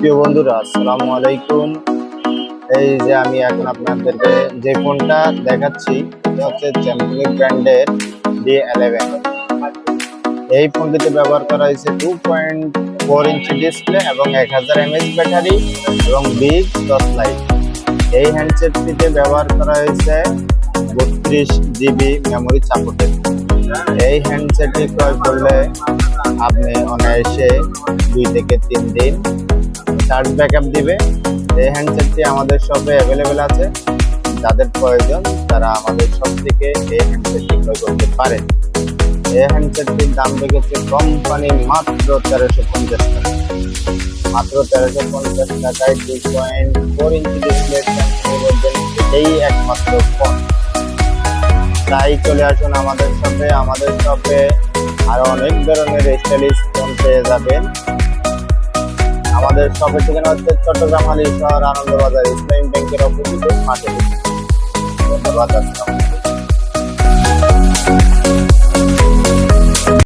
প্রিয় বন্ধুরা, আসসালামু আলাইকুম। এই যে আমি এখন আপনাদেরকে যে ফোনটা দেখাচ্ছি এটা হচ্ছে স্যামসাং ব্র্যান্ডের D11। এই ফোনটিতে ব্যবহার করা হয়েছে 2.4 ইঞ্চি ডিসপ্লে এবং 1000 mAh ব্যাটারি এবং বিগ টর্চ লাইট। এই হ্যান্ডসেটটিতে ব্যবহার করা হয়েছে 32 GB মেমোরি সাপোর্টেড। এই হ্যান্ডসেটটি ক্রয় করলে আপনি অনায়াসে 2 থেকে 3 দিন চার্জ ব্যাকআপ দিবে। এই হ্যান্ডসেটটি আমাদের শপে অ্যাভেলেবেল আছে। যাদের প্রয়োজন তারা আমাদের শপ থেকে এই হ্যান্ডসেটটি ক্রয় করতে পারেন। এই হ্যান্ডসেটটির দাম রেখেছে কোম্পানি মাত্র 1350 টাকা। মাত্র 1350 টাকায় 2.4 ইঞ্চি ডিসপ্লে এই একমাত্র ফোন। তাই চলে আসুন আমাদের শপে। আমাদের শপে আরো অনেক ধরনের স্টাইলিশ ফোন পেয়ে যাবেন। আমাদের শপের ঠিকানা হচ্ছে চট্টগ্রাম হালিশহর আনন্দবাজার ইসলামী ব্যাংকের অপোজিটে মাঠে। ধন্যবাদ।